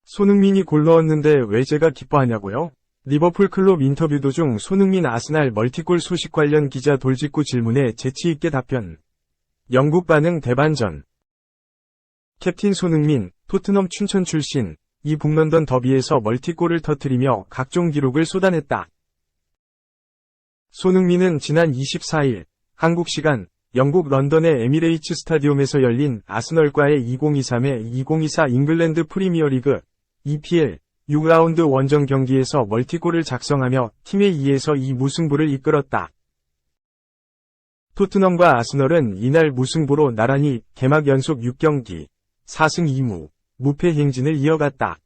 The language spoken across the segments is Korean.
손흥민이 골 넣었는데 왜 제가 기뻐하냐고요? 리버풀 클럽 인터뷰 도중 손흥민 아스날 멀티골 소식 관련 기자 돌직구 질문에 재치있게 답변. 영국 반응 대반전. 캡틴 손흥민, 토트넘 춘천 출신, 이 북런던 더비에서 멀티골을 터뜨리며 각종 기록을 쏟아냈다. 손흥민은 지난 24일 한국 시간 영국 런던의 에미레이츠 스타디움에서 열린 아스널과의 2023의 2024 잉글랜드 프리미어리그 EPL 6라운드 원정 경기에서 멀티골을 작성하며 팀의 2에서 2 무승부를 이끌었다. 토트넘과 아스널은 이날 무승부로 나란히 개막 연속 6경기 4승 2무 무패 행진을 이어갔다.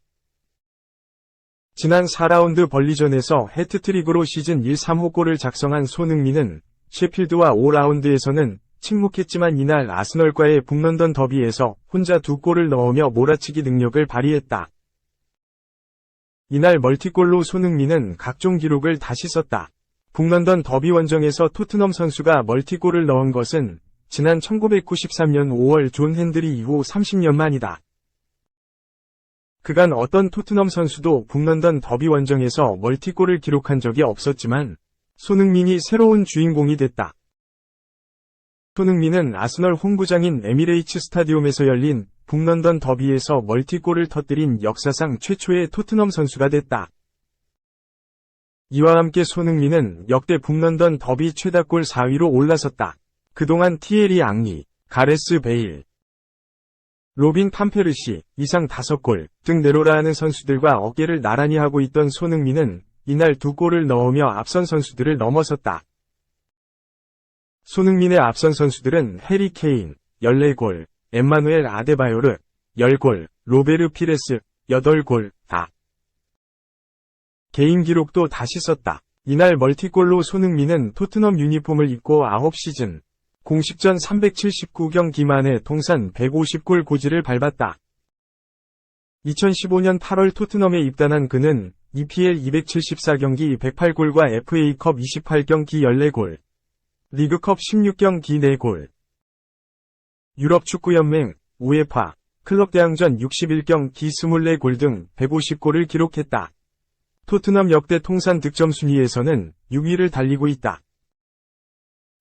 지난 4라운드 벌리전에서 해트트릭으로 시즌 1, 3호 골을 작성한 손흥민은 셰필드와 5라운드에서는 침묵했지만 이날 아스널과의 북런던 더비에서 혼자 2골을 넣으며 몰아치기 능력을 발휘했다. 이날 멀티골로 손흥민은 각종 기록을 다시 썼다. 북런던 더비 원정에서 토트넘 선수가 멀티골을 넣은 것은 지난 1993년 5월 존 핸들이 이후 30년 만이다. 그간 어떤 토트넘 선수도 북런던 더비 원정에서 멀티골을 기록한 적이 없었지만 손흥민이 새로운 주인공이 됐다. 손흥민은 아스널 홈구장인 에미레이츠 스타디움에서 열린 북런던 더비에서 멀티골을 터뜨린 역사상 최초의 토트넘 선수가 됐다. 이와 함께 손흥민은 역대 북런던 더비 최다골 4위로 올라섰다. 그동안 티에리 앙리, 가레스 베일, 로빈 판페르시, 이상 5골 등 내로라 하는 선수들과 어깨를 나란히 하고 있던 손흥민은 이날 2골을 넣으며 앞선 선수들을 넘어섰다. 손흥민의 앞선 선수들은 해리 케인, 14골, 엠마누엘 아데바요르, 10골, 로베르 피레스, 8골, 다. 개인 기록도 다시 썼다. 이날 멀티골로 손흥민은 토트넘 유니폼을 입고 9시즌, 공식전 379경기 만에 통산 150골 고지를 밟았다. 2015년 8월 토트넘에 입단한 그는 EPL 274경기 108골과 FA컵 28경기 14골, 리그컵 16경기 4골, 유럽축구연맹, 우에파, 클럽대항전 61경기 24골 등 150골을 기록했다. 토트넘 역대 통산 득점 순위에서는 6위를 달리고 있다.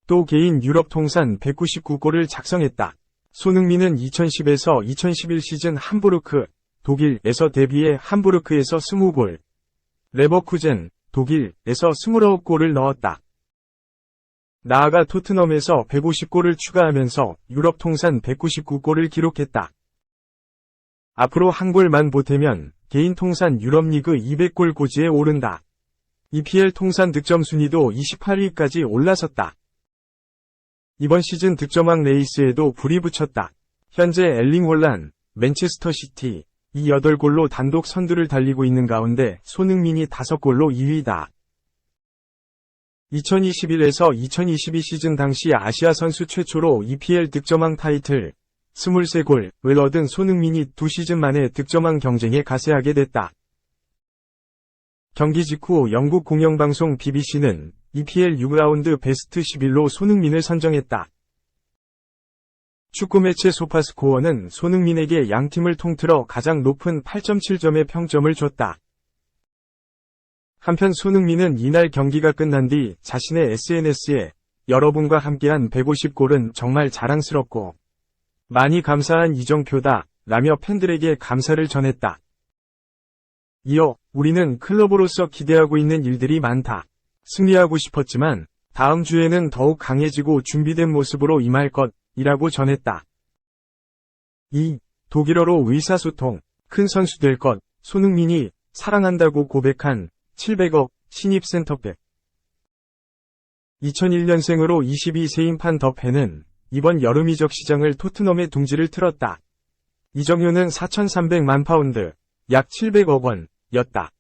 또 개인 유럽 통산 199골을 작성했다. 손흥민은 2010에서 2011 시즌 함부르크, 독일에서 데뷔해 함부르크에서 20골, 레버쿠젠, 독일에서 29골을 넣었다. 나아가 토트넘에서 150골을 추가하면서 유럽 통산 199골을 기록했다. 앞으로 한 골만 보태면 개인 통산 유럽리그 200골 고지에 오른다. EPL 통산 득점 순위도 28위까지 올라섰다. 이번 시즌 득점왕 레이스에도 불이 붙였다. 현재 엘링 홀란, 맨체스터 시티, 이 8골로 단독 선두를 달리고 있는 가운데 손흥민이 5골로 2위다. 2021에서 2022 시즌 당시 아시아 선수 최초로 EPL 득점왕 타이틀 23골을 얻은 손흥민이 2시즌 만에 득점왕 경쟁에 가세하게 됐다. 경기 직후 영국 공영방송 BBC는 EPL 6라운드 베스트 11로 손흥민을 선정했다. 축구 매체 소파스코어는 손흥민에게 양팀을 통틀어 가장 높은 8.7점의 평점을 줬다. 한편 손흥민은 이날 경기가 끝난 뒤 자신의 SNS에 여러분과 함께한 150골은 정말 자랑스럽고 많이 감사한 이정표다 라며 팬들에게 감사를 전했다. 이어 우리는 클럽으로서 기대하고 있는 일들이 많다. 승리하고 싶었지만 다음 주에는 더욱 강해지고 준비된 모습으로 임할 것이라고 전했다. 2. 독일어로 의사소통, 큰 선수 될 것, 손흥민이 사랑한다고 고백한 700억 신입 센터백. 2001년생으로 22세인 판 더 펜은 이번 여름 이적 시장을 토트넘의 둥지를 틀었다. 이적료는 4,300만 파운드, 약 700억 원이었다.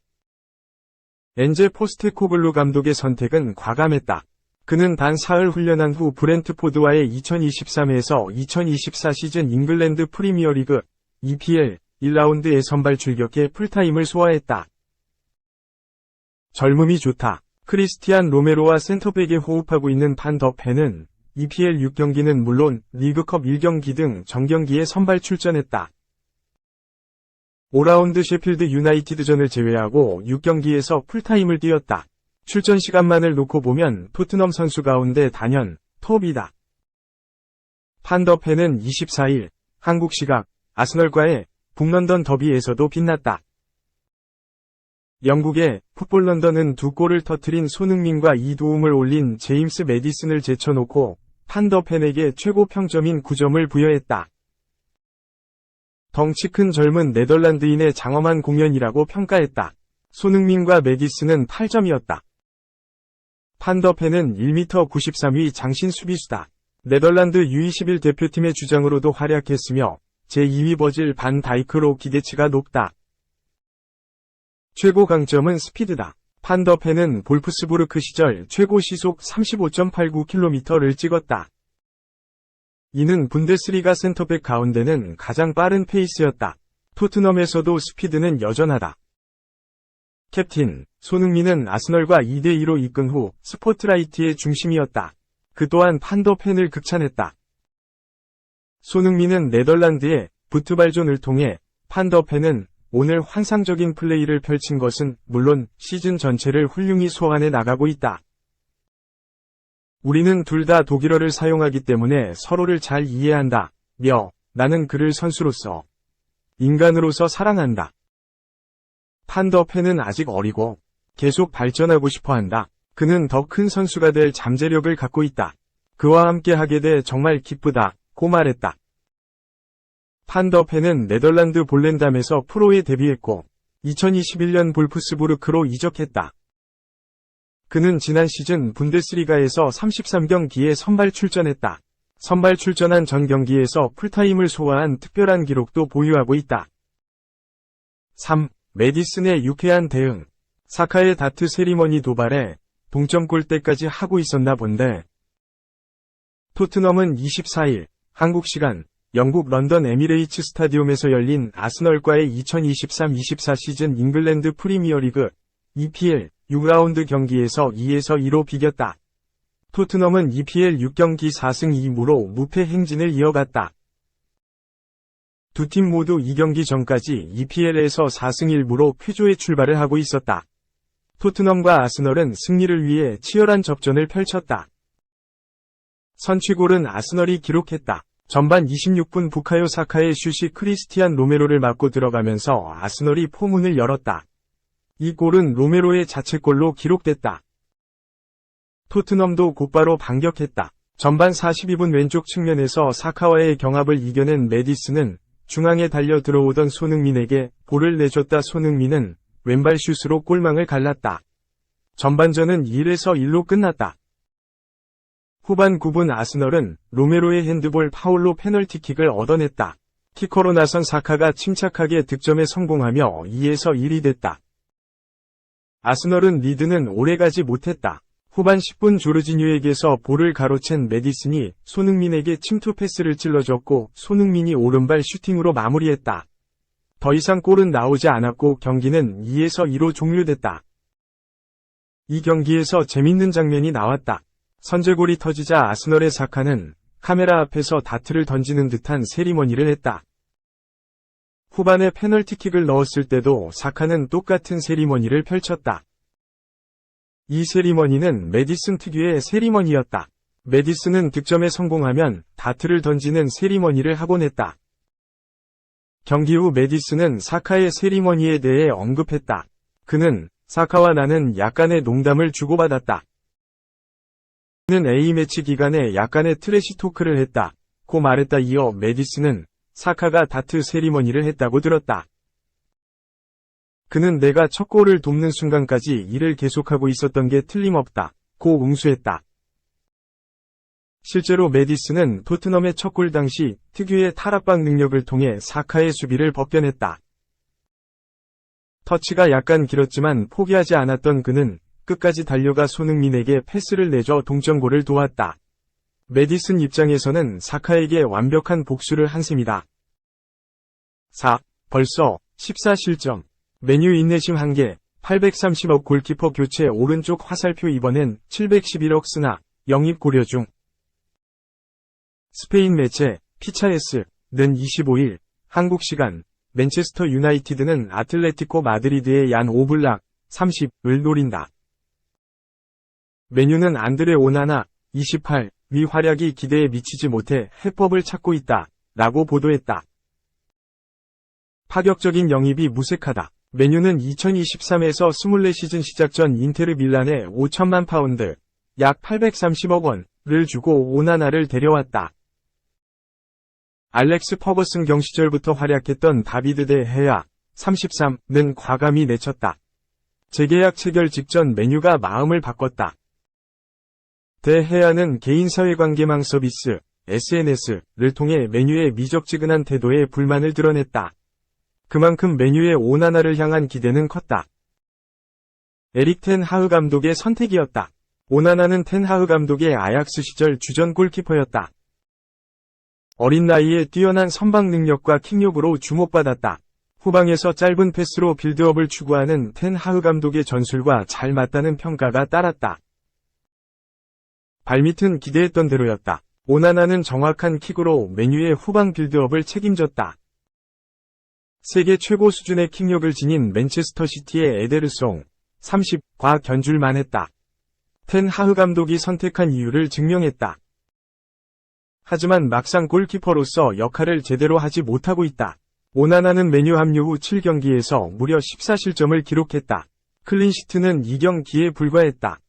엔제 포스테코글루 감독의 선택은 과감했다. 그는 단 사흘 훈련한 후 브렌트포드와의 2023에서 2024 시즌 잉글랜드 프리미어리그 EPL 1라운드에 선발 출격해 풀타임을 소화했다. 젊음이 좋다. 크리스티안 로메로와 센터백에 호흡하고 있는 판 더 펜은 EPL 6경기는 물론 리그컵 1경기 등 정경기에 선발 출전했다. 5라운드 셰필드 유나이티드전을 제외하고 6경기에서 풀타임을 뛰었다. 출전 시간만을 놓고 보면 토트넘 선수 가운데 단연 톱이다. 판더펜은 24일 한국 시각 아스널과의 북런던 더비에서도 빛났다. 영국의 풋볼 런던은 2골을 터뜨린 손흥민과 2도움을 올린 제임스 매디슨을 제쳐놓고 판더펜에게 최고 평점인 9점을 부여했다. 덩치 큰 젊은 네덜란드인의 장엄한 공연이라고 평가했다. 손흥민과 매디슨은 8점이었다. 판더펜은 1m 93위 장신 수비수다. 네덜란드 U21 대표팀의 주장으로도 활약했으며 제2위 버질 반 다이크로 기대치가 높다. 최고 강점은 스피드다. 판더펜은 볼프스부르크 시절 최고 시속 35.89km를 찍었다. 이는 분데스리가 센터백 가운데는 가장 빠른 페이스였다. 토트넘에서도 스피드는 여전하다. 캡틴 손흥민은 아스널과 2대2로 이끈 후 스포트라이트의 중심이었다. 그 또한 판더펜을 극찬했다. 손흥민은 네덜란드의 부트발존을 통해 판더펜은 오늘 환상적인 플레이를 펼친 것은 물론 시즌 전체를 훌륭히 소화해 나가고 있다. 우리는 둘 다 독일어를 사용하기 때문에 서로를 잘 이해한다. 나는 그를 선수로서, 인간으로서 사랑한다. 판더펜은 아직 어리고 계속 발전하고 싶어 한다. 그는 더 큰 선수가 될 잠재력을 갖고 있다. 그와 함께 하게 돼 정말 기쁘다. 고 말했다. 판더펜은 네덜란드 볼렌담에서 프로에 데뷔했고 2021년 볼프스부르크로 이적했다. 그는 지난 시즌 분데스리가에서 33경기에 선발 출전했다. 선발 출전한 전 경기에서 풀타임을 소화한 특별한 기록도 보유하고 있다. 3. 매디슨의 유쾌한 대응. 사카의 다트 세리머니 도발에 동점골 때까지 하고 있었나 본데. 토트넘은 24일 한국 시간 영국 런던 에미레이츠 스타디움에서 열린 아스널과의 2023-24 시즌 잉글랜드 프리미어리그 EPL 6라운드 경기에서 2-2로 비겼다. 토트넘은 EPL 6경기 4승 2무로 무패 행진을 이어갔다. 두 팀 모두 2경기 전까지 EPL에서 4승 1무로 쾌조의 출발을 하고 있었다. 토트넘과 아스널은 승리를 위해 치열한 접전을 펼쳤다. 선취골은 아스널이 기록했다. 전반 26분 부카요 사카의 슛이 크리스티안 로메로를 맞고 들어가면서 아스널이 포문을 열었다. 이 골은 로메로의 자책골로 기록됐다. 토트넘도 곧바로 반격했다. 전반 42분 왼쪽 측면에서 사카와의 경합을 이겨낸 매디슨은 중앙에 달려 들어오던 손흥민에게 볼을 내줬다. 손흥민은 왼발 슛으로 골망을 갈랐다. 전반전은 1-1로 끝났다. 후반 9분 아스널은 로메로의 핸드볼 파울로 페널티킥을 얻어냈다. 키커로 나선 사카가 침착하게 득점에 성공하며 2-1이 됐다. 아스널은 리드는 오래가지 못했다. 후반 10분 조르지뉴에게서 볼을 가로챈 매디슨이 손흥민에게 침투 패스를 찔러줬고 손흥민이 오른발 슈팅으로 마무리했다. 더 이상 골은 나오지 않았고 경기는 2-2로 종료됐다. 이 경기에서 재밌는 장면이 나왔다. 선제골이 터지자 아스널의 사카는 카메라 앞에서 다트를 던지는 듯한 세리머니를 했다. 후반에 페널티킥을 넣었을 때도 사카는 똑같은 세리머니를 펼쳤다. 이 세리머니는 매디슨 특유의 세리머니였다. 매디슨은 득점에 성공하면 다트를 던지는 세리머니를 하곤 했다. 경기 후 매디슨은 사카의 세리머니에 대해 언급했다. 그는 사카와 나는 약간의 농담을 주고받았다. 는 A매치 기간에 약간의 트래시 토크를 했다. 고 말했다. 이어 매디슨은 사카가 다트 세리머니를 했다고 들었다. 그는 내가 첫 골을 돕는 순간까지 이를 계속하고 있었던 게 틀림없다. 고 응수했다. 실제로 매디슨은 토트넘의 첫 골 당시 특유의 탈압박 능력을 통해 사카의 수비를 벗겨냈다. 터치가 약간 길었지만 포기하지 않았던 그는 끝까지 달려가 손흥민에게 패스를 내줘 동점골을 도왔다. 매디슨 입장에서는 사카에게 완벽한 복수를 한 셈이다. 4. 벌써 14실점. 메뉴 인내심 한계. 830억 골키퍼 교체 오른쪽 화살표. 이번엔 711억 쓰나 영입 고려 중. 스페인 매체 피차에스는 25일 한국 시간 맨체스터 유나이티드는 아틀레티코 마드리드의 얀 오블락 30을 노린다. 맨유는 안드레 오나나 28위 활약이 기대에 미치지 못해 해법을 찾고 있다. 라고 보도했다. 파격적인 영입이 무색하다. 맨유는 2023에서 24시즌 시작 전 인테르 밀란에 5천만 파운드, 약 830억 원을 주고 오나나를 데려왔다. 알렉스 퍼거슨 경 시절부터 활약했던 다비드 데 헤아 33는 과감히 내쳤다. 재계약 체결 직전 맨유가 마음을 바꿨다. 데 헤아는 개인 사회관계망 서비스 SNS를 통해 맨유의 미적지근한 태도에 불만을 드러냈다. 그만큼 맨유의 오나나를 향한 기대는 컸다. 에릭 텐 하흐 감독의 선택이었다. 오나나는 텐 하흐 감독의 아약스 시절 주전 골키퍼였다. 어린 나이에 뛰어난 선방 능력과 킥력으로 주목받았다. 후방에서 짧은 패스로 빌드업을 추구하는 텐 하흐 감독의 전술과 잘 맞다는 평가가 따랐다. 발밑은 기대했던 대로였다. 오나나는 정확한 킥으로 맨유의 후방 빌드업을 책임졌다. 세계 최고 수준의 킥력을 지닌 맨체스터 시티의 에데르송 30과 견줄만 했다. 텐 하흐 감독이 선택한 이유를 증명했다. 하지만 막상 골키퍼로서 역할을 제대로 하지 못하고 있다. 오나나는 맨유 합류 후 7경기에서 무려 14실점을 기록했다. 클린시트는 2경기에 불과했다.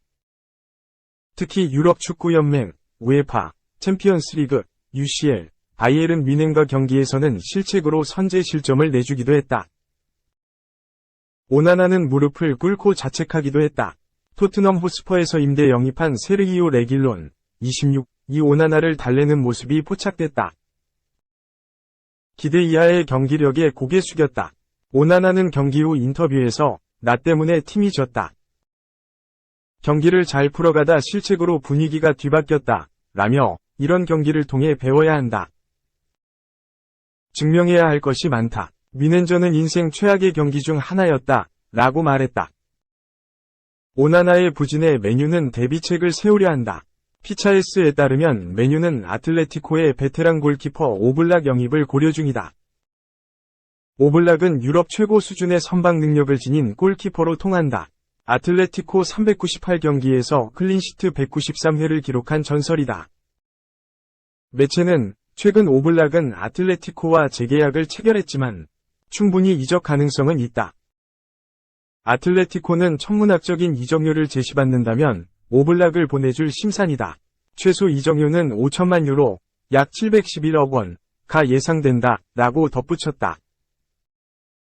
특히 유럽 축구연맹, 우에파, 챔피언스리그, UCL, 바이에른 뮌헨과 경기에서는 실책으로 선제 실점을 내주기도 했다. 오나나는 무릎을 꿇고 자책하기도 했다. 토트넘 호스퍼에서 임대 영입한 세르기오 레길론, 26이 오나나를 달래는 모습이 포착됐다. 기대 이하의 경기력에 고개 숙였다. 오나나는 경기 후 인터뷰에서 나 때문에 팀이 졌다. 경기를 잘 풀어가다 실책으로 분위기가 뒤바뀌었다. 라며 이런 경기를 통해 배워야 한다. 증명해야 할 것이 많다. 뮌헨전은 인생 최악의 경기 중 하나였다. 라고 말했다. 오나나의 부진에 맨유는 대비책을 세우려 한다. 피차에스에 따르면 맨유는 아틀레티코의 베테랑 골키퍼 오블락 영입을 고려 중이다. 오블락은 유럽 최고 수준의 선방 능력을 지닌 골키퍼로 통한다. 아틀레티코 398경기에서 클린시트 193회를 기록한 전설이다. 매체는 최근 오블락은 아틀레티코와 재계약을 체결했지만 충분히 이적 가능성은 있다. 아틀레티코는 천문학적인 이적료를 제시받는다면 오블락을 보내줄 심산이다. 최소 이적료는 5천만 유로, 약 711억 원가 예상된다. 라고 덧붙였다.